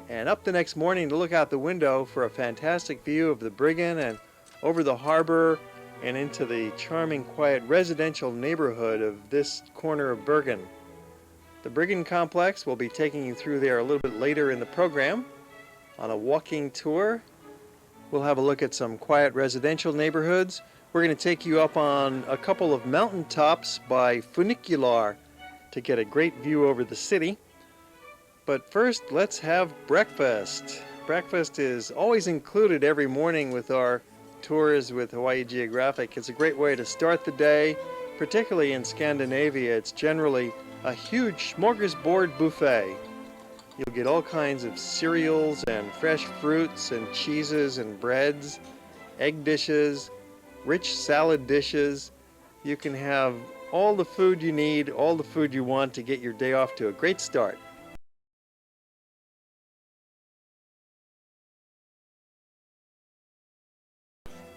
and up the next morning to look out the window for a fantastic view of the Bryggen and over the harbor and into the charming, quiet residential neighborhood of this corner of Bergen. The Bryggen complex will be taking you through there a little bit later in the program on a walking tour. We'll have a look at some quiet residential neighborhoods. We're going to take you up on a couple of mountain tops by funicular to get a great view over the city. But first, let's have breakfast. Breakfast is always included every morning with our tours with Hawaii Geographic. It's a great way to start the day, particularly in Scandinavia. It's generally a huge smorgasbord buffet. You'll get all kinds of cereals and fresh fruits and cheeses and breads, egg dishes, rich salad dishes. You can have all the food you need, all the food you want to get your day off to a great start.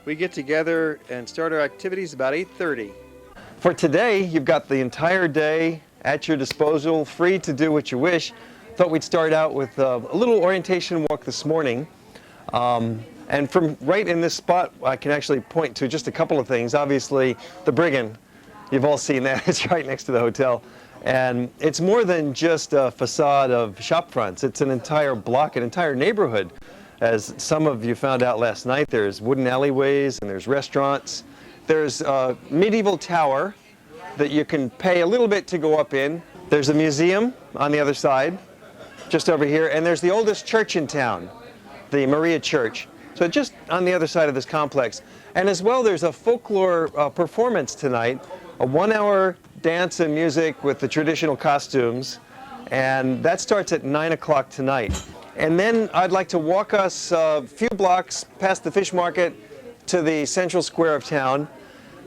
We get together and start our activities about 8:30. For today, you've got the entire day at your disposal, free to do what you wish. Thought we'd start out with a little orientation walk this morning. And from right in this spot, I can actually point to just a couple of things. Obviously, the Bryggen. You've all seen that. It's right next to the hotel. And it's more than just a facade of shop fronts. It's an entire block, an entire neighborhood. As some of you found out last night, there's wooden alleyways and there's restaurants. There's a medieval tower that you can pay a little bit to go up in. There's a museum on the other side, just over here. And there's the oldest church in town, the Maria Church. So just on the other side of this complex. And as well, there's a folklore performance tonight, a 1-hour dance and music with the traditional costumes. And that starts at 9 o'clock tonight. And then I'd like to walk us a few blocks past the fish market to the central square of town.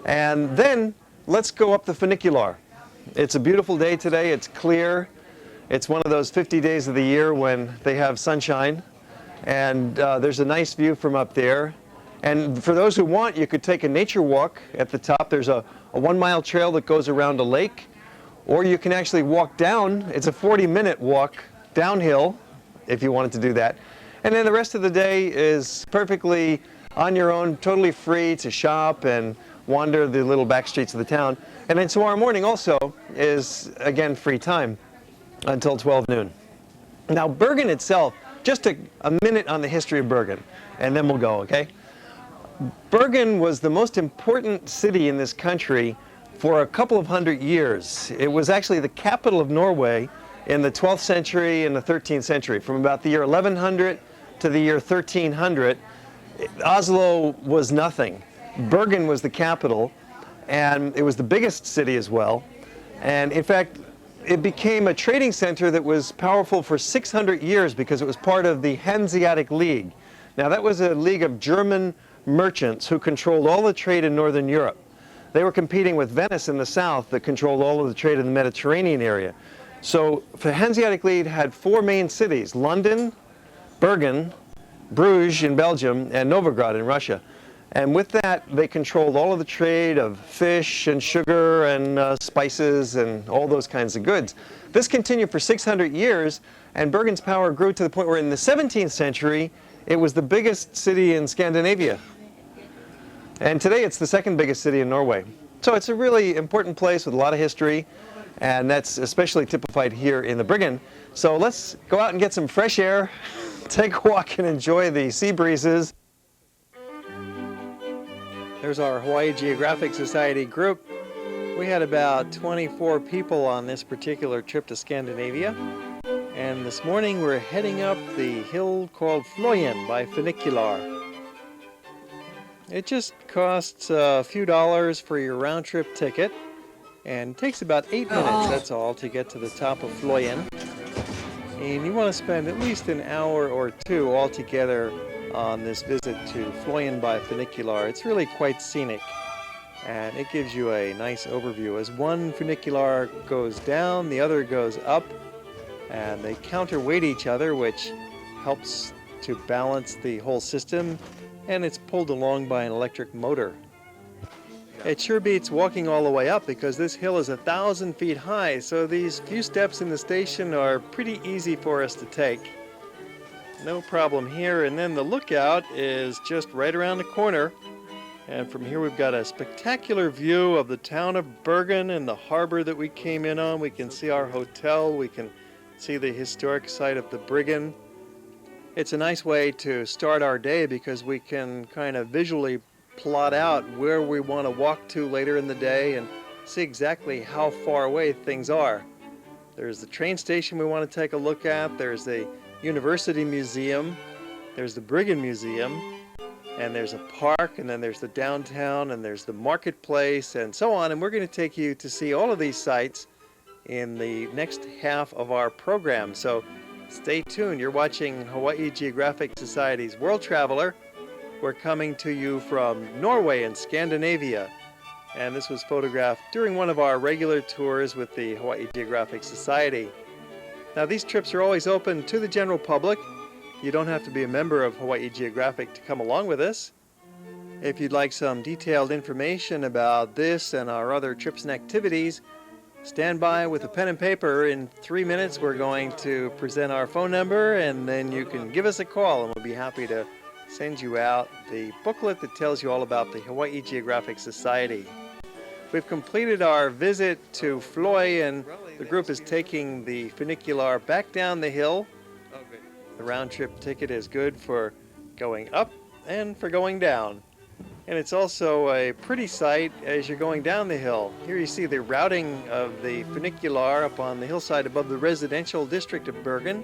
And then let's go up the funicular. It's a beautiful day today. It's clear. It's one of those 50 days of the year when they have sunshine. And there's a nice view from up there. And for those who want, you could take a nature walk at the top. There's a 1-mile trail that goes around a lake. Or you can actually walk down. It's a 40-minute walk downhill if you wanted to do that. And then the rest of the day is perfectly on your own, totally free to shop and wander the little back streets of the town. And then tomorrow morning also is, again, free time until 12 noon. Now, Bergen itself, just a minute on the history of Bergen, and then we'll go, okay? Bergen was the most important city in this country for a couple of hundred years. It was actually the capital of Norway in the 12th century and the 13th century. From about the year 1100 to the year 1300, Oslo was nothing. Bergen was the capital, and it was the biggest city as well. And in fact, it became a trading center that was powerful for 600 years because it was part of the Hanseatic League. Now, that was a league of German merchants who controlled all the trade in Northern Europe. They were competing with Venice in the south that controlled all of the trade in the Mediterranean area. So the Hanseatic League had 4 main cities: London, Bergen, Bruges in Belgium, and Novgorod in Russia. And with that, they controlled all of the trade of fish and sugar and spices and all those kinds of goods. This continued for 600 years, and Bergen's power grew to the point where in the 17th century, it was the biggest city in Scandinavia. And today, it's the second biggest city in Norway. So it's a really important place with a lot of history, and that's especially typified here in the Bryggen. So let's go out and get some fresh air, take a walk and enjoy the sea breezes. There's our Hawaii Geographic Society group. We had about 24 people on this particular trip to Scandinavia. And this morning we're heading up the hill called Floyen by funicular. It just costs a few dollars for your round-trip ticket and takes about 8 minutes, that's all, to get to the top of Floyen. And you want to spend at least an hour or two altogether on this visit to Floyen by funicular. It's really quite scenic, and it gives you a nice overview. As one funicular goes down, the other goes up, and they counterweight each other, which helps to balance the whole system, and it's pulled along by an electric motor. It sure beats walking all the way up because this hill is 1,000 feet high, so these few steps in the station are pretty easy for us to take. No problem here. And then the lookout is just right around the corner. And from here we've got a spectacular view of the town of Bergen and the harbor that we came in on. We can see our hotel. We can see the historic site of the Bryggen. It's a nice way to start our day because we can kind of visually plot out where we want to walk to later in the day and see exactly how far away things are. There's the train station we want to take a look at. There's the University Museum. There's the Bryggen Museum. And there's a park, and then there's the downtown, and there's the marketplace, and so on. And we're going to take you to see all of these sites in the next half of our program. So stay tuned. You're watching Hawaii Geographic Society's World Traveler. We're coming to you from Norway and Scandinavia. And this was photographed during one of our regular tours with the Hawaii Geographic Society. Now, these trips are always open to the general public. You don't have to be a member of Hawaii Geographic to come along with us. If you'd like some detailed information about this and our other trips and activities, stand by with a pen and paper. In 3 minutes, we're going to present our phone number, and then you can give us a call, and we'll be happy to send you out the booklet that tells you all about the Hawaii Geographic Society. We've completed our visit to Floyen. The group is taking the funicular back down the hill. The round-trip ticket is good for going up and for going down. And it's also a pretty sight as you're going down the hill. Here you see the routing of the funicular up on the hillside above the residential district of Bergen.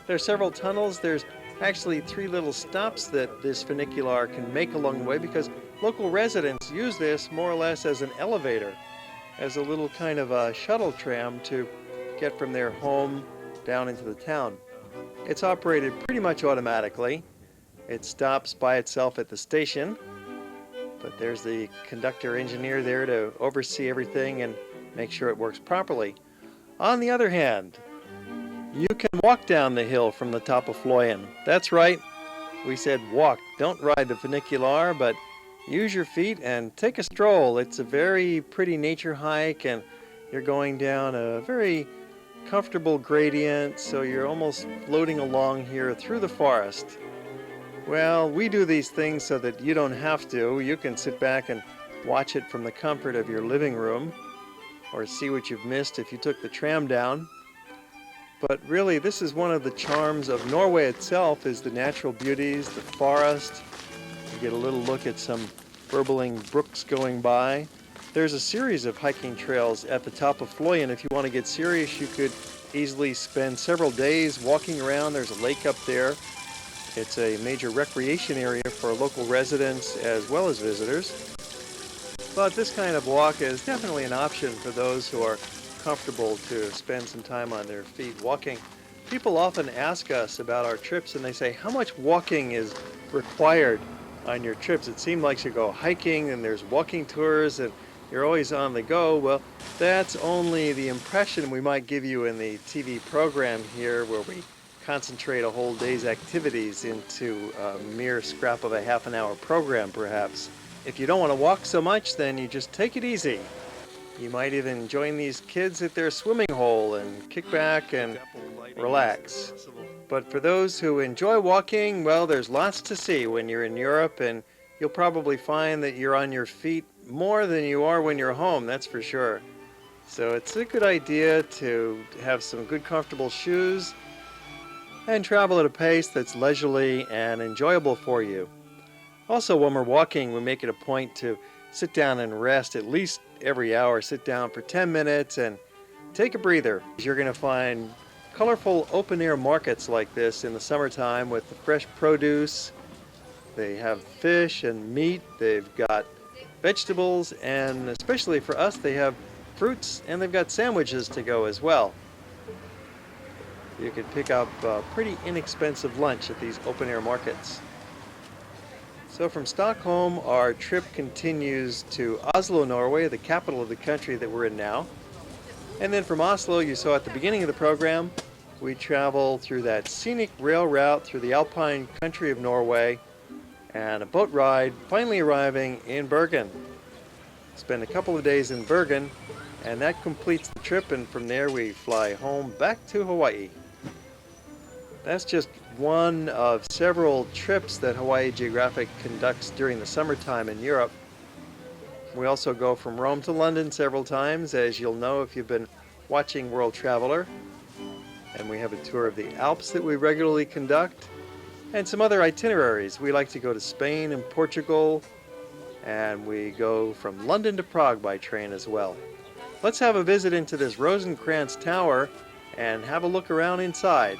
There are several tunnels. There's actually 3 little stops that this funicular can make along the way because local residents use this more or less as an elevator, as a little kind of a shuttle tram to get from their home down into the town. It's operated pretty much automatically. It stops by itself at the station, but there's the conductor engineer there to oversee everything and make sure it works properly. On the other hand, you can walk down the hill from the top of Floyen. That's right, we said walk. Don't ride the funicular, but use your feet and take a stroll. It's a very pretty nature hike, and you're going down a very comfortable gradient, so you're almost floating along here through the forest. Well, we do these things so that you don't have to. You can sit back and watch it from the comfort of your living room, or see what you've missed if you took the tram down. But really, this is one of the charms of Norway itself, is the natural beauties, the forest. You get a little look at some burbling brooks going by. There's a series of hiking trails at the top of Floyen. If you want to get serious, you could easily spend several days walking around. There's a lake up there. It's a major recreation area for local residents as well as visitors. But this kind of walk is definitely an option for those who are comfortable to spend some time on their feet walking. People often ask us about our trips, and they say, how much walking is required on your trips? It seems like you go hiking and there's walking tours and you're always on the go. Well, that's only the impression we might give you in the TV program here, where we concentrate a whole day's activities into a mere scrap of a half-an-hour program, perhaps. If you don't want to walk so much, then you just take it easy. You might even join these kids at their swimming hole and kick back and relax. But for those who enjoy walking, well, there's lots to see when you're in Europe, and you'll probably find that you're on your feet more than you are when you're home, that's for sure. So it's a good idea to have some good comfortable shoes and travel at a pace that's leisurely and enjoyable for you. Also, when we're walking, we make it a point to sit down and rest at least every hour. Sit down for 10 minutes and take a breather. You're going to find colorful open-air markets like this in the summertime with the fresh produce. They have fish and meat. They've got vegetables, and especially for us, they have fruits, and they've got sandwiches to go as well. You can pick up a pretty inexpensive lunch at these open-air markets. So from Stockholm, our trip continues to Oslo, Norway, the capital of the country that we're in now. And then from Oslo, you saw at the beginning of the program, we travel through that scenic rail route through the alpine country of Norway, and a boat ride, finally arriving in Bergen. Spend a couple of days in Bergen, and that completes the trip, and from there we fly home back to Hawaii. That's just one of several trips that Hawaii Geographic conducts during the summertime in Europe. We also go from Rome to London several times, as you'll know if you've been watching World Traveler. And we have a tour of the Alps that we regularly conduct, and some other itineraries. We like to go to Spain and Portugal, and we go from London to Prague by train as well. Let's have a visit into this Rosenkrantz Tower and have a look around inside.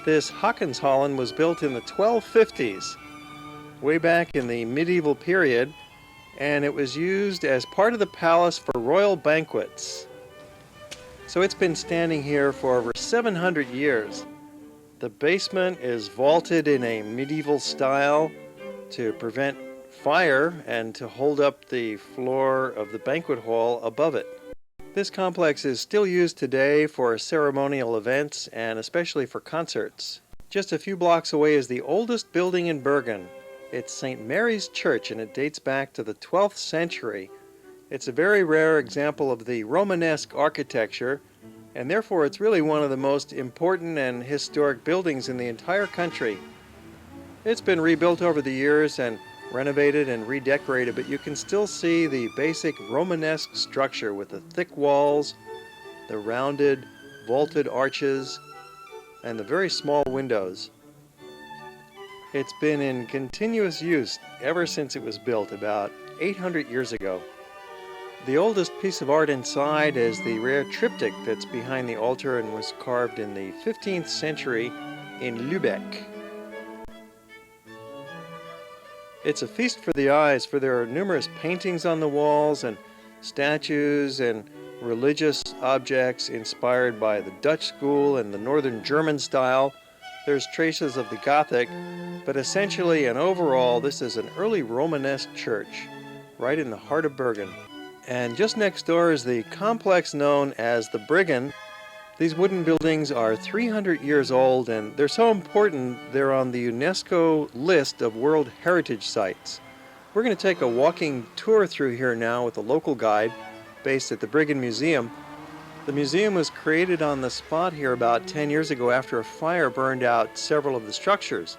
This Håkonshallen was built in the 1250s, way back in the medieval period, and it was used as part of the palace for royal banquets. So it's been standing here for over 700 years. The basement is vaulted in a medieval style to prevent fire and to hold up the floor of the banquet hall above it. This complex is still used today for ceremonial events and especially for concerts. Just a few blocks away is the oldest building in Bergen. It's St. Mary's Church, and it dates back to the 12th century. It's a very rare example of the Romanesque architecture, and therefore it's really one of the most important and historic buildings in the entire country. It's been rebuilt over the years and renovated and redecorated, but you can still see the basic Romanesque structure with the thick walls, the rounded, vaulted arches, and the very small windows. It's been in continuous use ever since it was built about 800 years ago. The oldest piece of art inside is the rare triptych that's behind the altar and was carved in the 15th century in Lübeck. It's a feast for the eyes, for there are numerous paintings on the walls and statues and religious objects inspired by the Dutch school and the Northern German style. There's traces of the Gothic, but essentially and overall this is an early Romanesque church right in the heart of Bergen. And just next door is the complex known as the Bryggen. These wooden buildings are 300 years old, and they're so important they're on the UNESCO list of World Heritage Sites. We're going to take a walking tour through here now with a local guide based at the Bryggen Museum. The museum was created on the spot here about 10 years ago after a fire burned out several of the structures.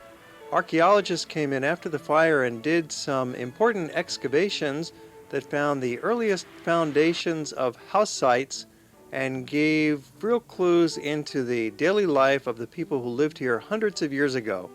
Archaeologists came in after the fire and did some important excavations that found the earliest foundations of house sites and gave real clues into the daily life of the people who lived here hundreds of years ago.